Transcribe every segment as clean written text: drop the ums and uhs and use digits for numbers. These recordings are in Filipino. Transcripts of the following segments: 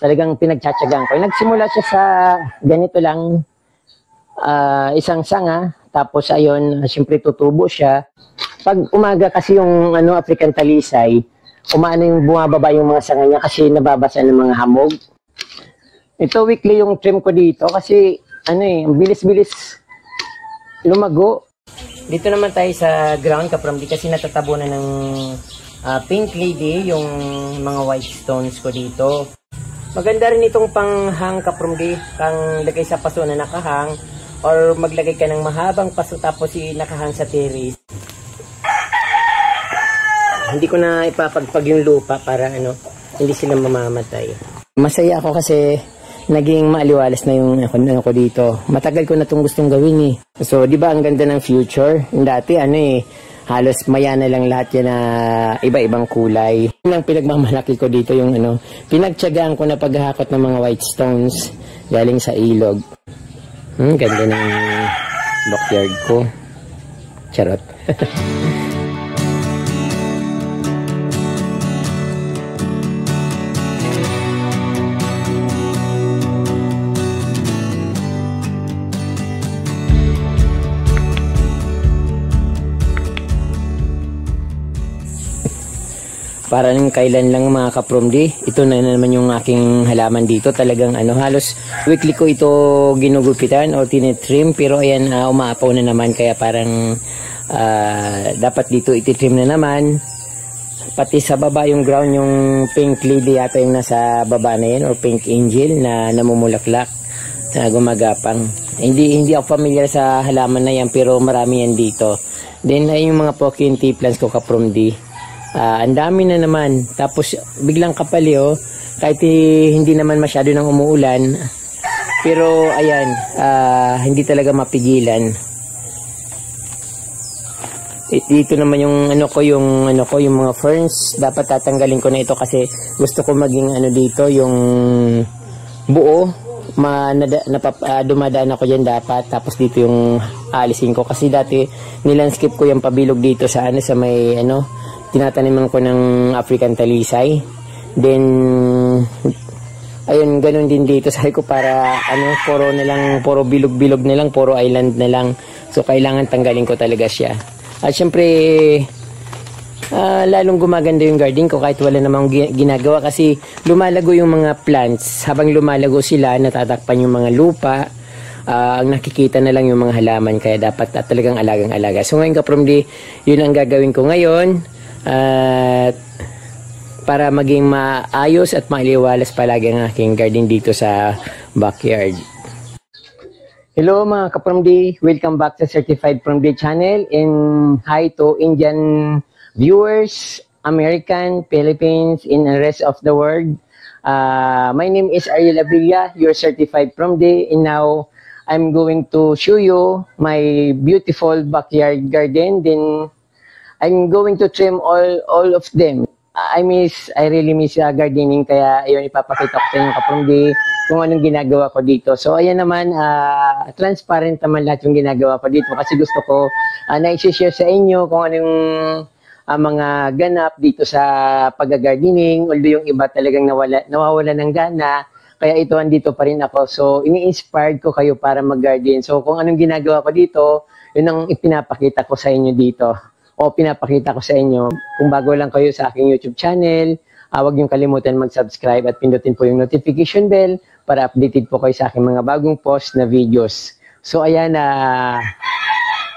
talagang pinagtsatsagaan ko. Nagsimula siya sa ganito lang, isang sanga, tapos ayun, siyempre tutubo siya. Pag umaga kasi yung African talisay, umaano yung bumababa yung mga sanga niya kasi nababasa ng mga hamog. Ito weekly yung trim ko dito kasi ang bilis-bilis lumago. Dito naman tayo sa ground kapramdi kasi natatabunan ng pink lady yung mga white stones ko dito. Maganda rin itong panghang kapramdi, kang lagay sa paso na nakahang or maglagay ka ng mahabang paso tapos nakahang sa terrace. Hindi ko na ipapagpag yung lupa para hindi sila mamamatay. Masaya ako kasi naging maaliwalas na yung ko dito. Matagal ko na itong gustong gawin eh. So, di ba ang ganda ng future? Dati halos maya na lang lahat yan na iba-ibang kulay. Yung pinagmamalaki ko dito yung pinagtyagaan ko na paghahakot ng mga white stones galing sa ilog. Ganda ng backyard ko. Charot. Parang kailan lang mga kapromdi, ito na naman yung aking halaman dito. Talagang halos weekly ko ito ginugupitan o tinitrim. Pero ayan, umaapaw na naman kaya parang dapat dito ititrim na naman. Pati sa baba yung ground, yung pink lady yata yung nasa baba na yan or pink angel na namumulaklak na gumagapang. Hindi ako familiar sa halaman na yan pero marami yan dito. Then ay yung mga pokin tea plants ko kapromdi. Ang dami na naman. Tapos biglang kapali kahit hindi naman masyado nang umuulan. Pero ayan, hindi talaga mapigilan. Dito naman yung yung mga ferns. Dapat tatanggalin ko na ito kasi gusto ko maging dito yung buo. Dumadaan ako dyan dapat. Tapos dito yung alisin ko kasi dati nilanskip ko yung pabilog dito sa sa may tinataniman ko ng African talisay. Then ayun, ganun din dito. Sabi ko para puro bilog-bilog na lang, puro island na lang. So kailangan tanggalin ko talaga siya. At syempre lalong gumaganda yung garden ko kahit wala namang ginagawa kasi lumalago yung mga plants. Habang lumalago sila, natatakpan yung mga lupa. Ang nakikita na lang yung mga halaman kaya dapat talagang alagang-alaga. So ngayon kapromdi, yun ang gagawin ko ngayon. At para maging maayos at maaliwalas palagi ang aking garden dito sa backyard. Hello mga kapromdi, welcome back sa Certified Promdi channel and hi to Indian viewers, American, Philippines, and the rest of the world. My name is Ariel Abrilla, your Certified Promdi, and now I'm going to show you my beautiful backyard garden. Then I'm going to trim all of them. I really miss gardening kaya ayun ipapakita ko sa inyo kapromdi kung anong ginagawa ko dito. So ayan naman, transparent naman lahat yung ginagawa ko dito kasi gusto ko na-share sa inyo kung anong mga ganap dito sa pag-gardening. Although yung iba talagang nawawala ng gana, kaya ito andito pa rin ako. So ini-inspired ko kayo para mag-garden. So kung anong ginagawa ko dito, yun ang ipinapakita ko sa inyo dito. O pinapakita ko sa inyo. Kung bago lang kayo sa aking YouTube channel, huwag niyong kalimutan mag-subscribe at pindutin po yung notification bell para updated po kayo sa aking mga bagong post na videos. So ayan,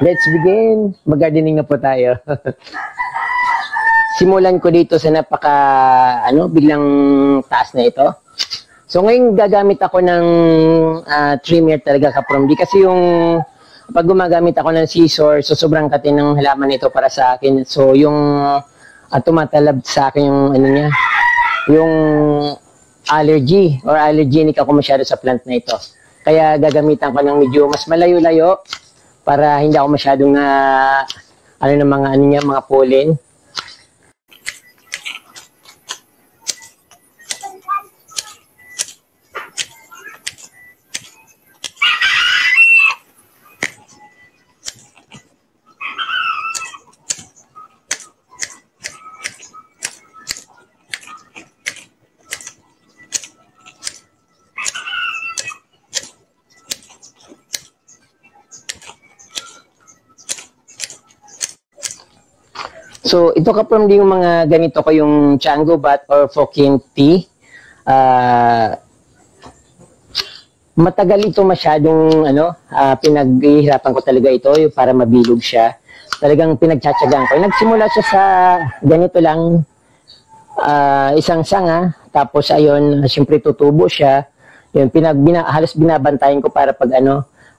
let's begin. Mag-gardening na po tayo. Simulan ko dito sa biglang taas na ito. So ngayon gagamit ako ng trimmer talaga kapromdi kasi yung pag gumagamit ako ng scissor, so sobrang katin ng halaman nito para sa akin. So yung tumatalab sa akin yung yung allergy or allergenic ako masyado sa plant na ito. Kaya gagamitan ko ng medyo mas malayo-layo para hindi ako masyadong mga pollen. So, ito kapag yung mga ganito ko yung Chango Bat or Fokin tea. Matagal ito masyadong pinaghihirapan ko talaga ito para mabilog siya. Talagang pinagtsatsagaan ko. Nagsimula siya sa ganito lang, isang sanga, tapos ayun, siyempre tutubo siya. Yun, halos binabantayan ko para pag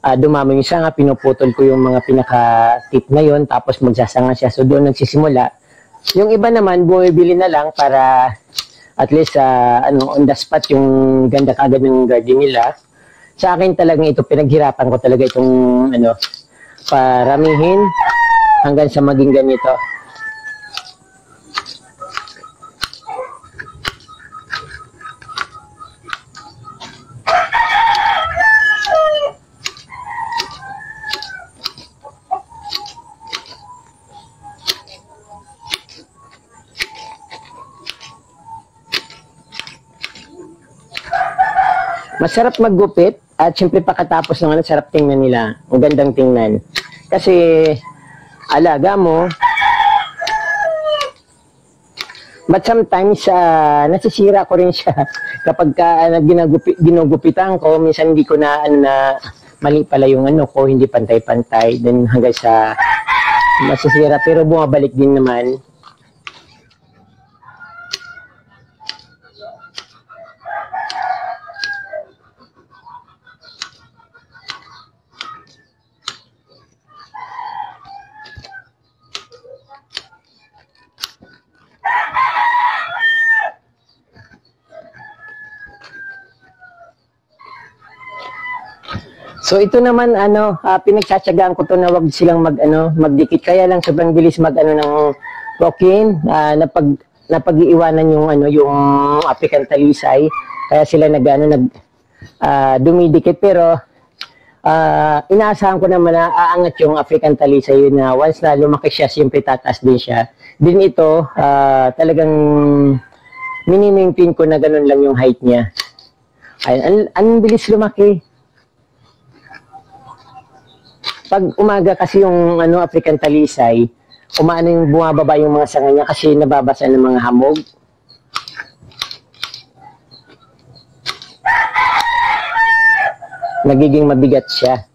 dumami yung sanga, pinuputol ko yung mga pinaka-tip na yun, tapos magsasanga siya. So doon nagsisimula. Yung iba naman, bumibili na lang para at least on the spot yung ganda kagad ng garden nila. Sa akin talagang ito, pinaghirapan ko talaga itong paramihin hanggang sa maging ganito. Masarap maggupit at syempre pagkatapos ng sarap tingnan nila. Ang gandang tingnan. Kasi alaga mo. But sometimes nasisira ko rin siya kapag ginugupitan ko. Minsan hindi ko na mali pala yung ko, hindi pantay-pantay. Then hanggang sa masisira pero bumabalik din naman. So ito naman pinagtsatsagaan ko to na wag silang magdikit, kaya lang sobrang bilis ng Fokin, napag-iiwanan yung African talisay, kaya sila dumidikit, pero inaasahan ko naman na aangat yung African talisay yun, na once na lumaki siya, siyempre tataas din siya. Din ito talagang mini-maintain ko na ganun lang yung height niya. Ay, ang bilis lumaki. Pag umaga kasi yung African talisay, yung bumababa yung mga sanga niya kasi nababasa ng mga hamog. Nagiging mabigat siya.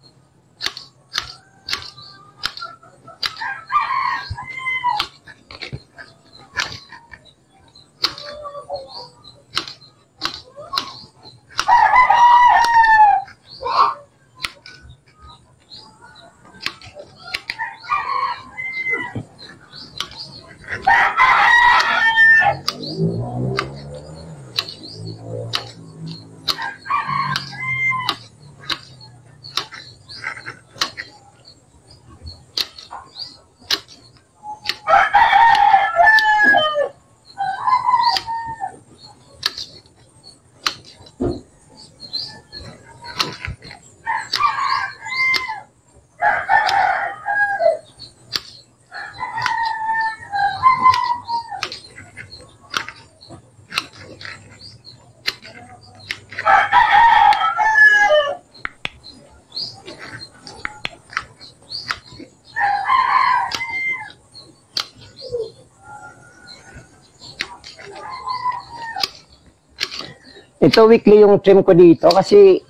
Ito weekly yung trim ko dito kasi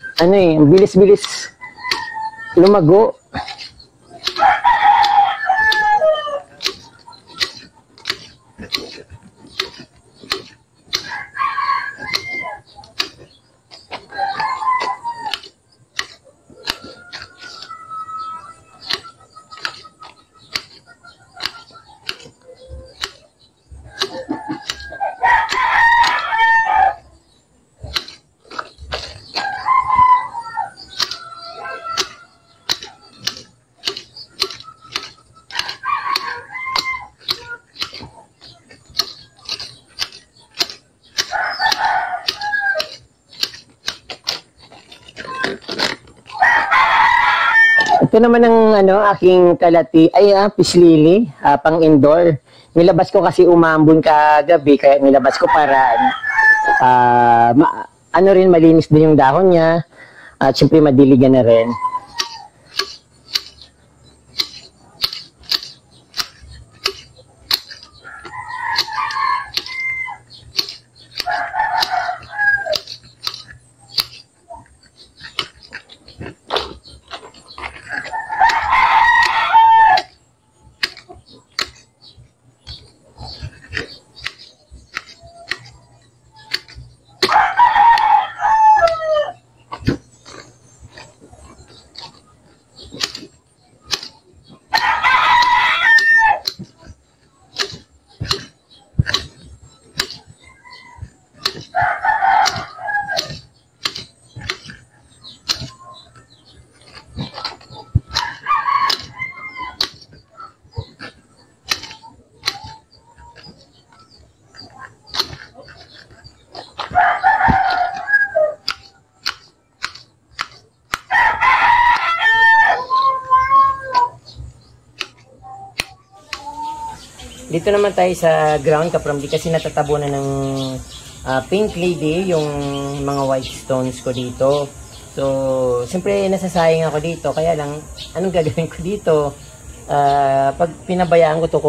bilis-bilis lumago. Ito naman ang aking kalati, peace lily, pang indoor. Nilabas ko kasi umambon kagabi, kaya nilabas ko para malinis din yung dahon niya at syempre madiligan na rin. Dito naman tayo sa ground kapramdi kasi natatabunan ng pink lady yung mga white stones ko dito. So, siyempre nasasayang ako dito. Kaya lang, anong gagawin ko dito? Pag pinabayaan ko to,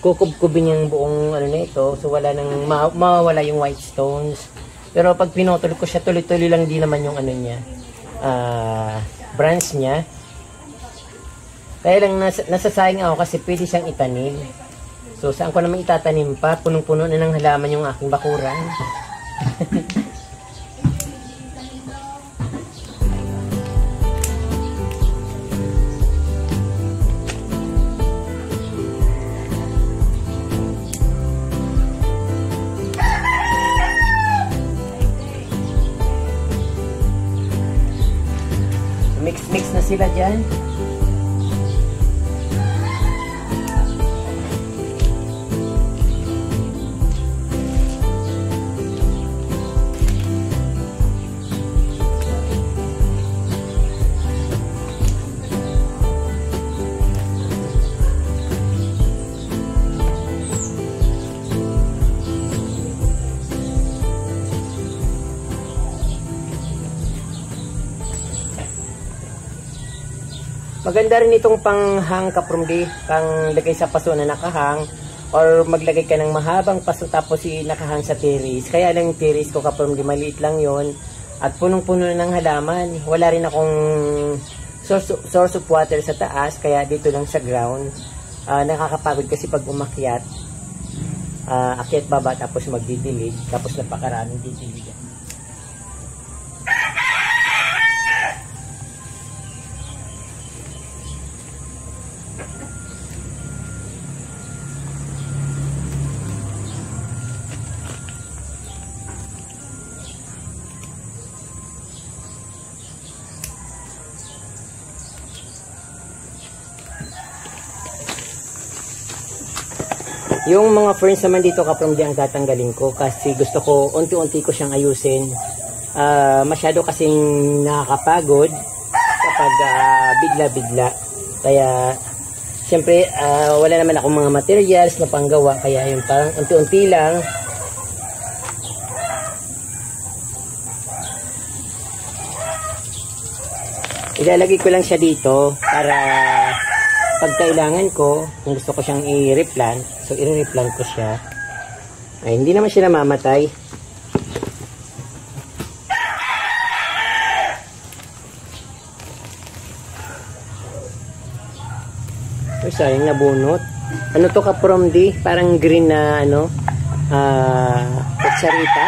kukubkubin yung buong ano na ito. So, wala nang mawawala yung white stones. Pero pag pinotol ko siya, tuloy-tuloy lang din naman yung ano niya, branch niya. Kaya lang nasasayang ako kasi pwede siyang itanim. So, saan ko naman itatanim pa? Punong-puno na ng halaman yung aking bakuran. Mix na sila dyan. Maganda rin itong panghang kaprumdi, pang lagay sa paso na nakahang, or maglagay ka ng mahabang paso tapos nakahang sa terrace. Kaya lang yung terrace ko kaprumdi, maliit lang yon at punong-puno ng halaman. Wala rin akong source of water sa taas, kaya dito lang sa ground. Nakakapagod kasi pag umakyat, akyat baba tapos magdidilig, tapos napakaraming didilig. Yung mga ferns naman dito kapromdi ang tatanggalin ko kasi gusto ko unti-unti ko siyang ayusin. Masyado kasing nakakapagod kapag bigla-bigla. Kaya siyempre wala naman akong mga materials na panggawa, kaya yung parang unti-unti lang. Ilalagay ko lang siya dito para pag kailangan ko, kung gusto ko siyang i-replant, so i-replant ko siya. Ay, hindi naman siya namamatay. Ay, sayang nabunot. Ano to kapromdi? Parang green na ano, kutsarita.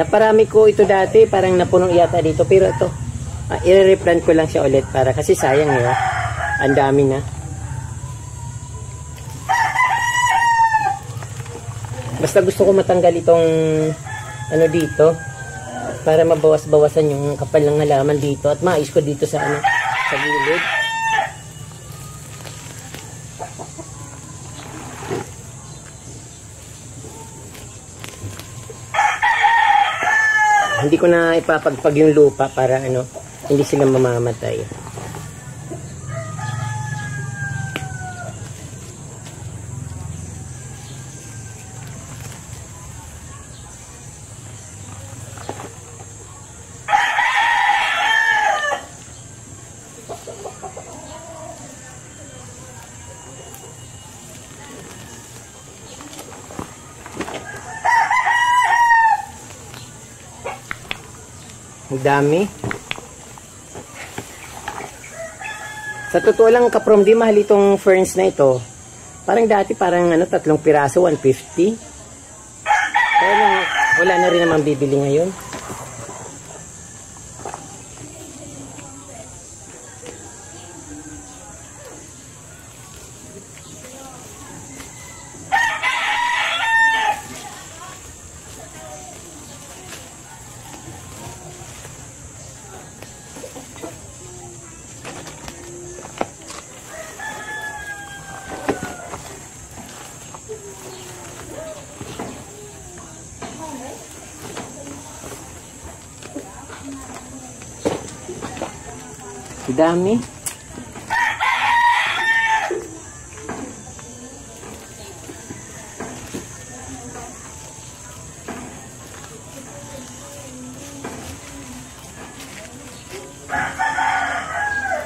Naparami ko ito dati, parang napuno yata dito. Pero ito, i-replant ko lang siya ulit para kasi sayang yun. Ang dami na. Basta gusto ko matanggal itong ano dito para mabawas-bawasan yung kapal ng halaman dito at maayos ko dito sa ano, sa gilid. Hindi ko na ipapagpag yung lupa para ano, hindi sila mamamatay. Ang dami. Sa totoo lang kapromdi, mahal itong ferns na ito. Parang dati parang ano, 3 piraso, 150. Kaya lang, wala na rin naman bibili ngayon. Dami.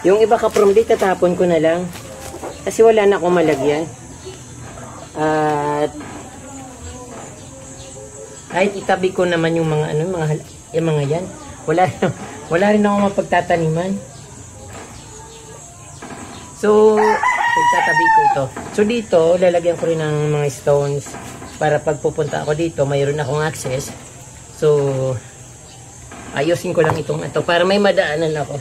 Yung iba kaprom di, tatapon ko na lang. Kasi wala na akong malagyan. At kahit itabi ko naman yung mga yung mga yan. Wala rin ako mapagtataniman. So, pagtatabi ko ito. So dito, lalagyan ko rin ng mga stones para pag pupunta ako dito, mayroon akong access. So, ayusin ko lang ito para may madaanan ako.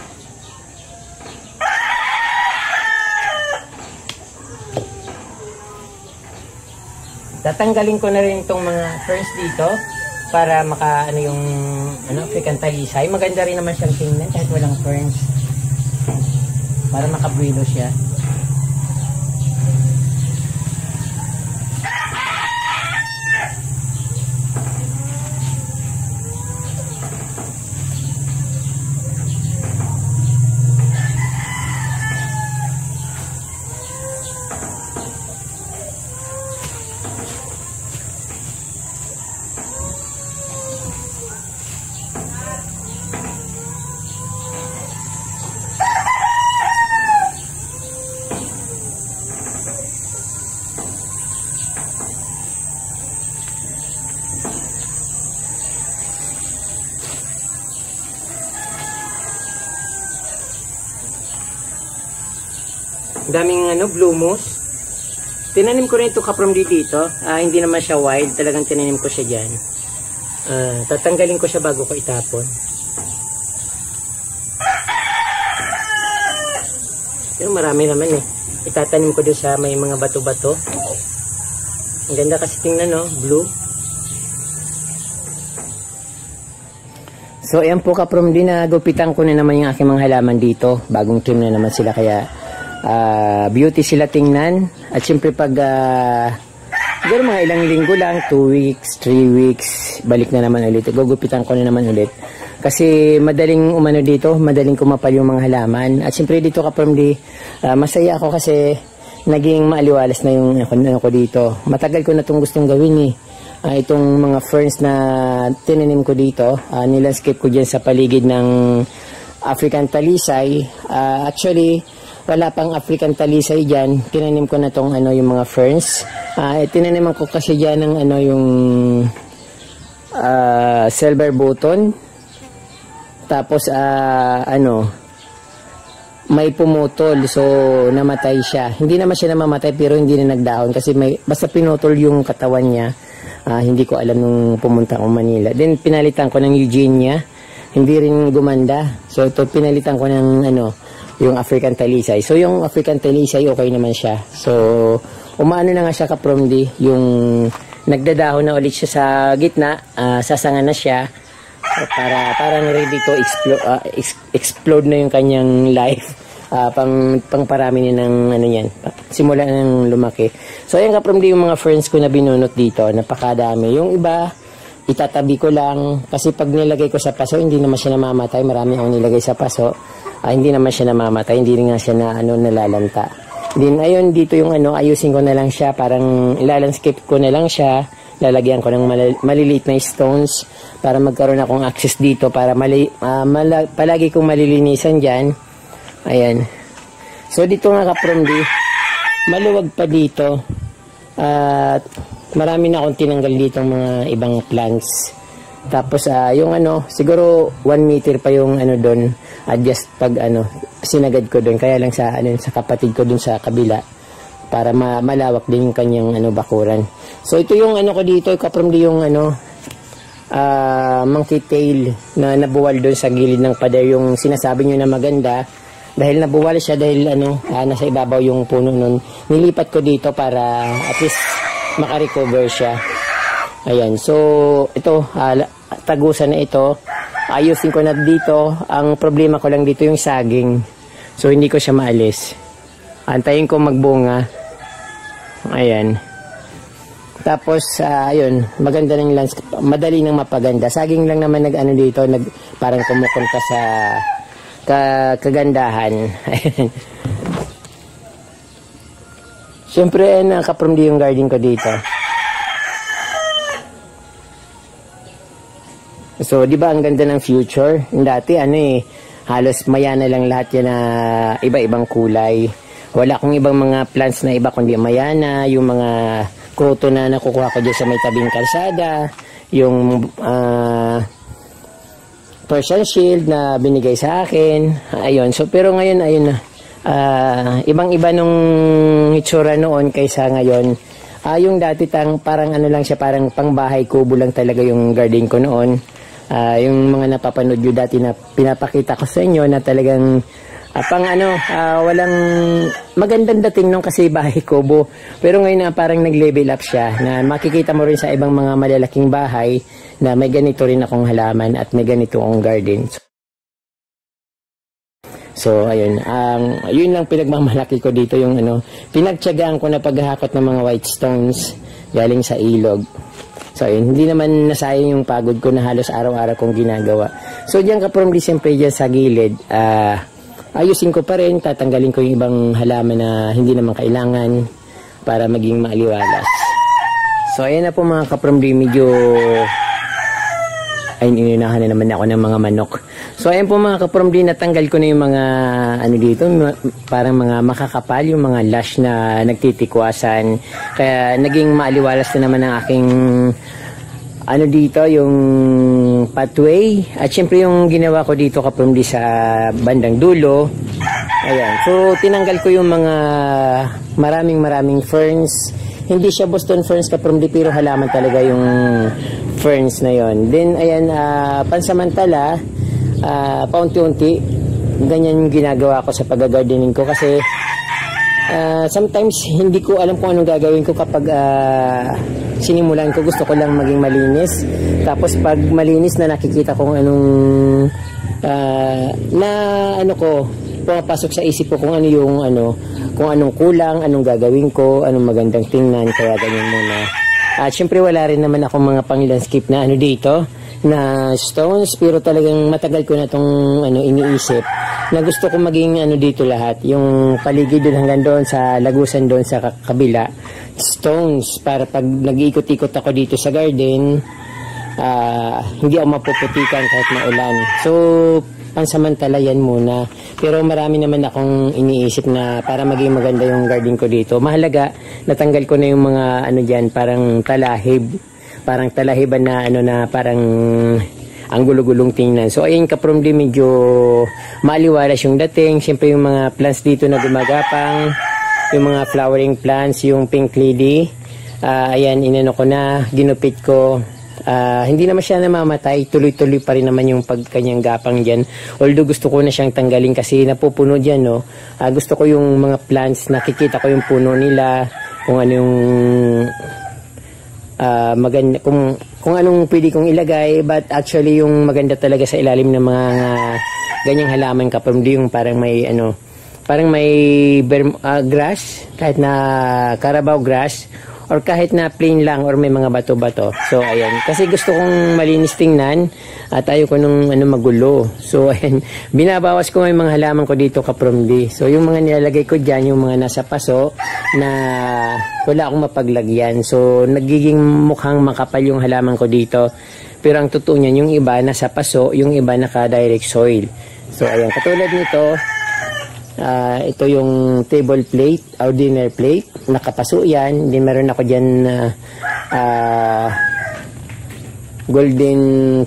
Tatanggalin ko na rin itong mga ferns dito para yung African talisay. Maganda rin naman siyang tingnan kahit walang ferns. Para makabuelo siya. Daming blue moss. Tinanim ko rin ito kaprom dito. Hindi naman siya wild. Talagang tinanim ko siya dyan. Tatanggalin ko siya bago ko itapon. Pero marami naman eh. Itatanim ko doon sa may mga bato-bato. Ang ganda kasi tingnan, no? Blue. So ayan po kaprom din, gupitan ko na naman yung aking mga halaman dito. Bagong trim na naman sila kaya beauty sila tingnan. At syempre pag siguro mga ilang linggo lang, 2 weeks, 3 weeks, balik na naman ulit. Gugupitan ko na naman ulit. Kasi madaling umano dito, madaling kumapal yung mga halaman. At syempre dito kaprom di, masaya ako kasi naging maaliwalas na yung ano ko dito. Matagal ko na itong gustong gawin eh. Itong mga ferns na tinanim ko dito, nilandscape ko dyan sa paligid ng African talisay. Actually, wala pang African talisay dyan. Tinanim ko na tong yung mga ferns. Tinaniman ko kasi dyan ng yung silver button. Tapos may pumutol, so namatay siya. Hindi naman siya namamatay pero hindi na nagdahon kasi basta pinutol yung katawan niya. Hindi ko alam nung pumunta akong Manila. Then pinalitan ko ng Eugenia. Hindi rin gumanda. So ito pinalitan ko ng yung African talisay. So yung African talisay okay naman siya. So umaano na nga siya kapromdi, yung nagdadahon na ulit siya sa gitna, sasanga na siya para parang ready to explode na yung kanyang life. Pangparami niya ng yan. Simula nang lumaki. So ayan kapromdi yung mga ferns ko na binunot dito, napakadami. Yung iba itatabi ko lang kasi pag nilagay ko sa paso hindi naman siya namamatay. Marami akong nilagay sa paso. Hindi naman siya namamatay, hindi rin nga siya nalalanta. Then ayun dito yung ayusin ko na lang siya, parang ilalandscape ko na lang siya, lalagyan ko ng maliliit na stones para magkaroon akong access dito para palagi kong malilinisan diyan. Ayan. So dito nga kapromdi, maluwag pa dito. At marami na akong tinanggal dito mga ibang plants. Tapos yung siguro 1 meter pa yung doon. Just pag sinagad ko doon, kaya lang sa sa kapatid ko doon sa kabila para malawak din yung kanyang bakuran. So ito yung ko dito, kapromdi yung monkey tail na nabuwal doon sa gilid ng pader, yung sinasabi niyo na maganda dahil nabuwal siya dahil nasa ibabaw yung puno nun. Nilipat ko dito para at least makarecover siya. Ayan, so ito tagusan na ito. Ayusin ko na dito. Ang problema ko lang dito yung saging. So hindi ko siya maalis. Antayin ko magbunga. Ayan. Tapos ayun, maganda ng landscape. Madali nang mapaganda. Saging lang naman dito, parang kumukunta sa kagandahan. Ayan. Siyempre nakapromdi yung garden ko dito. So, di ba ang ganda ng future? Dati halos mayana lang lahat yan na iba-ibang kulay. Wala akong ibang mga plants na iba kundi mayana, yung mga kroto na nakukuha ko dyan sa may tabing kalsada, yung Persian shield na binigay sa akin. Ayun. So pero ngayon ayun na. Ibang-iba nung itsura noon kaysa ngayon. Yung dati parang ano lang siya, parang pangbahay kubo lang talaga yung garden ko noon. Yung mga napapanood nyo dati na pinapakita ko sa inyo na talagang walang magandang dating nung kasi bahay kubo. Pero ngayon na parang nag-level up siya na makikita mo rin sa ibang mga malalaking bahay na may ganito rin akong halaman at may ganito akong garden. So, ayun. Yun lang pinagmamalaki ko dito yung pinagtiyagaan ko na paghahakot ng mga white stones galing sa ilog. So, ayun. Hindi naman nasayang yung pagod ko na halos araw-araw kong ginagawa. So, diyan ka from siyempre dyan sa gilid. Ayusin ko pa rin. Tatanggalin ko yung ibang halaman na hindi naman kailangan para maging maaliwalas. So, ayan na po mga kapromdi. Medyo inunahan na naman ako ng mga manok. So ayan po mga kapromdi, natanggal ko na yung mga dito, parang mga makakapal, yung mga lash na nagtitikwasan. Kaya naging maaliwalas na naman ang aking dito, yung pathway. At syempre yung ginawa ko dito kapromdi sa bandang dulo. Ayan. So tinanggal ko yung mga maraming ferns. Hindi siya Boston ferns kapromdi, pero halaman talaga yung ferns na yon. Then ayan, pansamantala, paunti-unti ganyan yung ginagawa ko sa pag-gardening ko kasi sometimes hindi ko alam kung anong gagawin ko kapag sinimulan ko. Gusto ko lang maging malinis, tapos pag malinis na nakikita kung anong pumapasok sa isip ko kung ano yung kung anong kulang, anong gagawin ko, anong magandang tingnan, kaya ganyan muna. At syempre wala rin naman akong mga pang-landscape na dito na stones, pero talagang matagal ko na itong iniisip na gusto ko maging dito lahat, yung paligid doon hanggang doon sa lagusan doon sa kabila, stones, para pag nag-iikot-ikot ako dito sa garden, hindi ako mapuputikan kahit maulan. So pansamantala yan muna, pero marami naman akong iniisip na para maging maganda yung garden ko dito. Mahalaga, natanggal ko na yung mga dyan, parang talahiban na parang ang gulo-gulong tingnan. So ayun kapromdi, medyo maliwalas yung dating. Siyempre yung mga plants dito na gumagapang, yung mga flowering plants, yung pink lady, ayan, ko na, ginupit ko. Hindi naman siya namamatay, tuloy-tuloy pa rin naman yung pagkanyang gapang dyan. Although gusto ko na siyang tanggalin kasi napupuno dyan, no? Gusto ko yung mga plants, nakikita ko yung puno nila, kung ano yung maganda, kung anong pwede kong ilagay. But actually yung maganda talaga sa ilalim ng mga ganyang halaman kapromdi, yung parang may parang may grass, kahit na Carabao grass, or kahit na plain lang, or may mga bato-bato. So ayan, kasi gusto kong malinis tingnan at ayoko nung magulo. So ayan, binabawas ko yung mga halaman ko dito kapromdi. So yung mga nilalagay ko dyan, yung mga nasa paso na wala akong mapaglagyan. So nagiging mukhang makapal yung halaman ko dito. Pero ang totoo niyan, yung iba nasa paso, yung iba naka-direct soil. So ayan, katulad nito, ito yung table plate or dinner plate, nakapaso yan. Hindi, meron ako dyan golden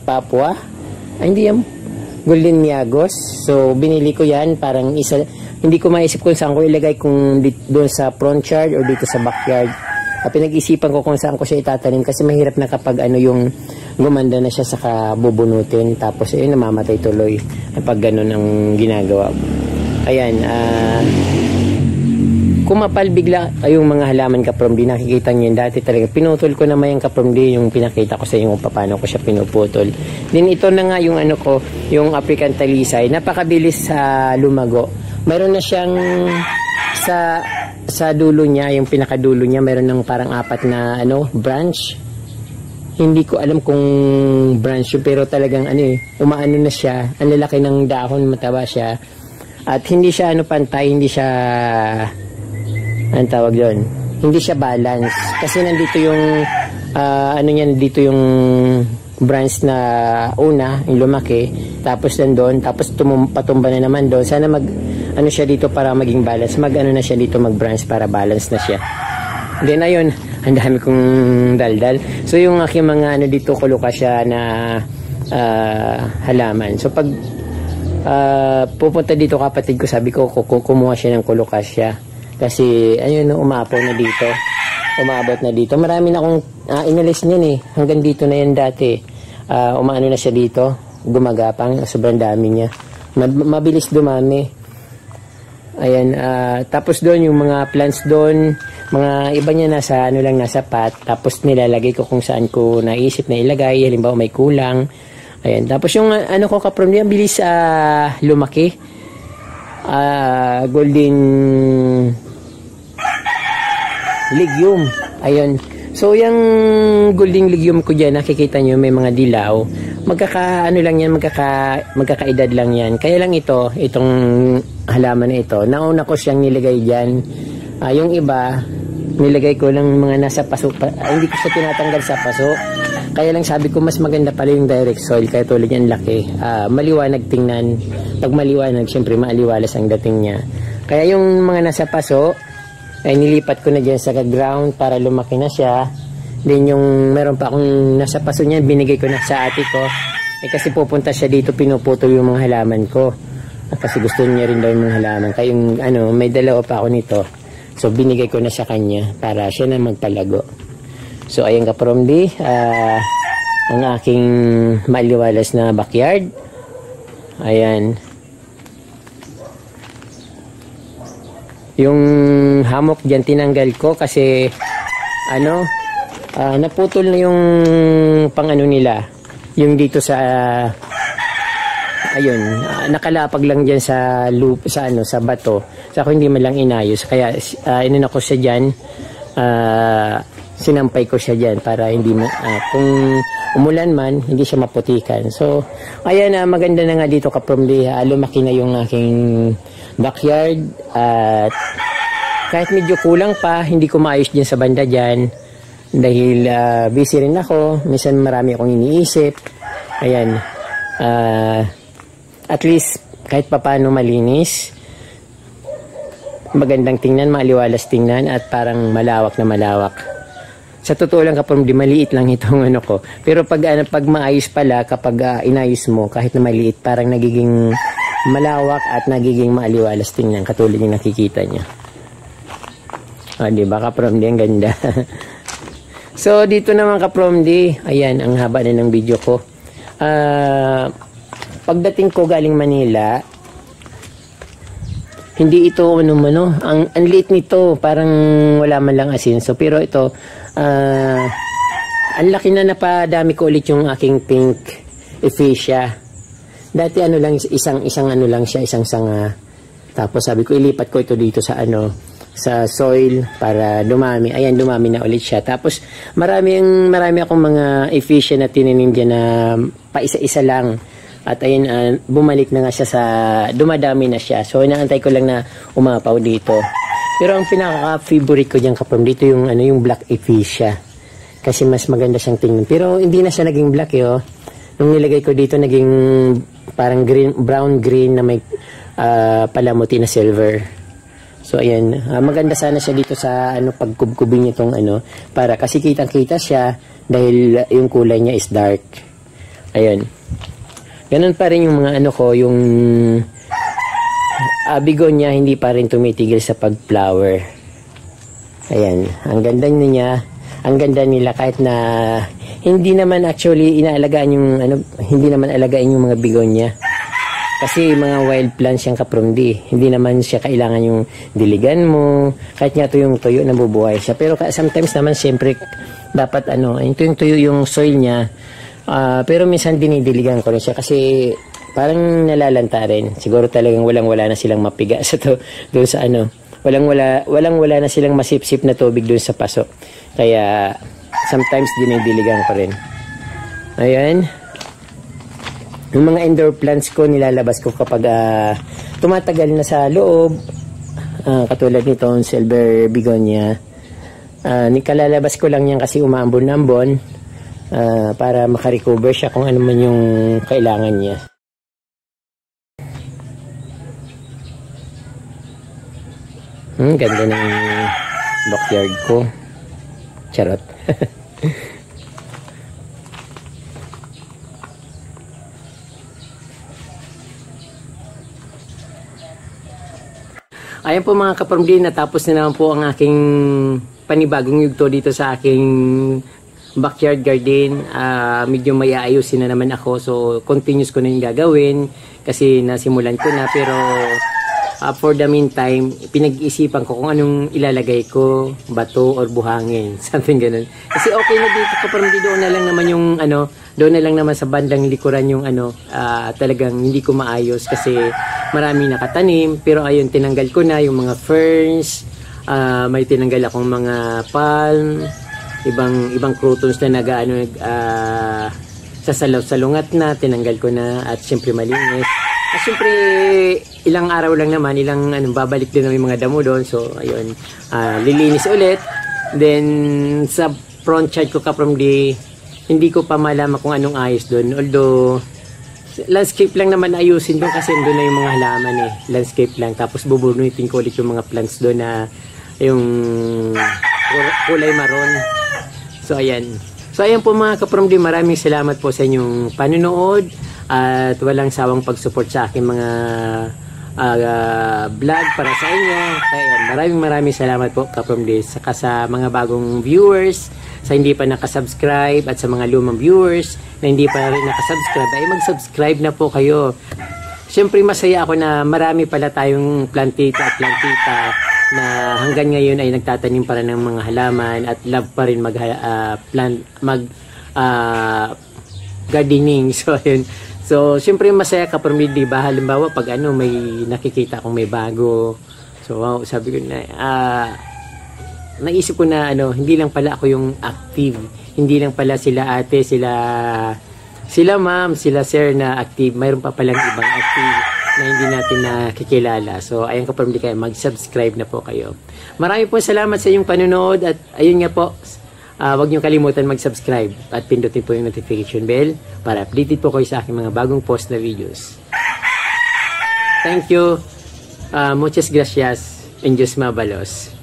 papua, hindi yan, golden miagos. So binili ko yan, parang isa, hindi ko maisip kung saan ko ilagay, kung doon sa front yard or dito sa backyard. Pinag-isipan ko kung saan ko siya itatanim kasi mahirap na kapag yung gumanda na siya saka bubunutin, tapos namamatay tuloy pag ganun ang ginagawa. Ayan, kumapal bigla yung mga halaman kapromdi. Nakikita nyo yun, dati talaga pinutol ko na mayang kapromdi, yung pinakita ko sa inyo kung paano ko siya pinuputol. Then ito na nga yung yung African talisay, napakabilis sa lumago. Mayroon na siyang sa dulo niya, yung pinakadulo niya, mayroon ng parang 4 na branch. Hindi ko alam kung branch yun, pero talagang umaano na siya, ang lalaki ng dahon, mataba siya. At hindi siya pantay, hindi siya anong tawag doon, hindi siya balance kasi nandito yung nandito yung branch na una, yung lumaki, tapos nandun, tapos patumba na naman doon. Sana ano siya dito para maging balance. Ano na siya dito, mag-branch para balance na siya. Then ayun, ang dami kong daldal. So yung aking mga dito, kolokasya na halaman. So pag pupunta dito kapatid ko, sabi ko kumuha siya ng kolokasya. Kasi ayun, umapaw na dito. Umabot na dito. Marami na akong inalis niyan eh. Hanggang dito na yan dati. Umaano na siya dito. Gumagapang. Sobrang dami niya. Mabilis dumami. Ayan. Tapos doon, yung mga plants doon, mga iba niya nasa nasa pot. Tapos nilalagay ko kung saan ko naisip na ilagay. Halimbawa may kulang. Ayan. Tapos yung ko kaprom niya, bilis lumaki. Golden legume. Ayun. So, yung golden legume ko dyan, nakikita nyo, may mga dilaw. Magkakaedad lang yan. Kaya lang itong halaman na ito, nauna ko siyang nilagay dyan. Yung iba, nilagay ko lang mga nasa paso. Hindi ko siya tinatanggal sa paso. Kaya lang sabi ko, mas maganda pala yung direct soil. Kaya tulad yan, laki. Maliwanag tingnan. Pag maliwanag, syempre, maaliwalas ang dating niya. Kaya yung mga nasa paso, ay nilipat ko na dyan sa ground para lumaki na siya. Then yung meron pa akong nasa paso niya, binigay ko na sa ate ko. Kasi pupunta siya dito, pinuputol yung mga halaman ko. Kasi gusto niya rin daw yung mga halaman. Kaya yung may dalawa pa ako nito. So binigay ko na sa kanya para siya na magpalago. So ayan kapromdi, ang aking maliwalas na backyard. Ayan. Yung hammock dyan tinanggal ko kasi naputol na yung nila, yung dito sa ayun, nakalapag lang dyan sa loop, sa bato. So ako hindi man lang inayos, kaya inuna ko siya dyan, sinampay ko siya dyan para hindi kung umulan man, hindi siya maputikan. So ayan, maganda na nga dito kapromdi, lumaki na yung aking backyard. At kahit medyo kulang pa, hindi ko maayos dyan sa banda dyan dahil busy rin ako. Minsan marami akong iniisip. Ayan, at least kahit papano malinis, magandang tingnan, maliwalas tingnan, at parang malawak na malawak. Sa totoo lang kapag maliit lang itong ko, pero pag maayos pala, kapag inayos mo, kahit na maliit, parang nagiging malawak at nagiging maaliwalas tingnan, katulad yung nakikita niya. Diba kapromdi, ang ganda. So dito naman kapromdi, ayan, ang haba na ng video ko. Pagdating ko galing Manila, hindi ito ang liit nito, parang wala man lang asinso, pero ito ang laki na, napadami ko ulit yung aking pink ephesia. Dati isang sanga. Tapos sabi ko, ilipat ko ito dito sa sa soil para dumami. Ayan, dumami na ulit siya. Tapos marami akong mga ephesia na tinanim dyan na paisa-isa lang. At ayun, bumalik na nga siya dumadami na siya. So inaantay ko lang na umapaw dito. Pero ang pinaka-favorite ko dyan kaprom dito yung yung black ephesia. Kasi mas maganda siyang tingnan. Pero hindi na siya naging black Nung nilagay ko dito, naging parang brown green na may palamuti na silver. So ayan, maganda sana siya dito sa pagkubkubin niya tong para kasi kitang-kita siya dahil yung kulay niya is dark. Ayun. Ganun pa rin yung mga yung begonia, hindi pa rin tumitigil sa pag-flower. Ayan, ang ganda niya. Ang ganda nila kahit na hindi naman actually inaalagaan hindi naman alagain yung mga begonia. Kasi mga wild plants siyang kapromdi. Hindi naman siya kailangan yung diligan mo. Kahit nga ito yung tuyo, nabubuhay siya. Pero sometimes naman siyempre dapat ito yung tuyo yung soil niya. Pero minsan dinidiligan ko rin siya kasi parang nalalanta rin. Siguro talagang walang-wala na silang mapiga sa doon sa walang-wala na silang masipsip na tubig doon sa paso. Kaya sometimes dinidiligan ko rin. Ayan. Yung mga indoor plants ko, nilalabas ko kapag tumatagal na sa loob. Katulad nito, silver begonia. Nikalalabas ko lang yan kasi umaambon-ambon. para makarecover siya kung ano man yung kailangan niya. Ganda ng backyard ko. Charot. Ayan po mga kaparmdi, natapos na naman po ang aking panibagong yugto dito sa aking backyard garden. Medyo may aayusin na naman ako, so continuous ko na yung gagawin kasi nasimulan ko na, pero for the meantime, pinag-iisipan ko kung anong ilalagay ko, bato or buhangin, something ganun. Kasi okay na dito kaparmdi, doon na lang naman yung doon na lang naman sa bandang likuran yung talagang hindi ko maayos kasi marami nakatanim, pero ayun, tinanggal ko na yung mga ferns, may tinanggal akong mga palm, ibang croutons na sasalaw-salungat na, tinanggal ko na, at syempre malinis. At syempre ilang araw lang naman, babalik din naman yung mga damo doon, so ayun, lilinis ulit. Then sa front side ko kaparmdi, hindi ko pa malaman kung anong ayos doon, although landscape lang naman ayusin doon kasi doon na yung mga halaman landscape lang, tapos bubunutin ko ulit yung mga plants doon na yung kulay maroon. So ayan po mga kaparmdi, maraming salamat po sa inyong panunood at walang sawang pag-support sa aking mga vlog para sa inyo. Kaya maraming salamat po kaparmdi, saka sa mga bagong viewers, sa hindi pa nakasubscribe, at sa mga lumang viewers na hindi pa rin nakasubscribe, ay mag-subscribe na po kayo. Siyempre masaya ako na marami pala tayong plantita at plantita na hanggang ngayon ay nagtatanim pa rin ng mga halaman at love pa rin gardening. So ayun. So siyempre masaya kaparmdi, di ba? Halimbawa pag may nakikita akong may bago. So wow, sabi ko na naisip ko na hindi lang pala ako yung active. Hindi lang pala sila ate, sila ma'am, sila sir na active. Mayroon pa palang ibang active na hindi natin nakikilala. So ayun kaparmdi, kayo mag-subscribe na po kayo. Marami po salamat sa inyong panonood, at ayun nga po, huwag niyo kalimutan mag-subscribe at pindutin po yung notification bell para updated po kayo sa aking mga bagong post na videos. Thank you. Muchas gracias. En Diyos mabalos.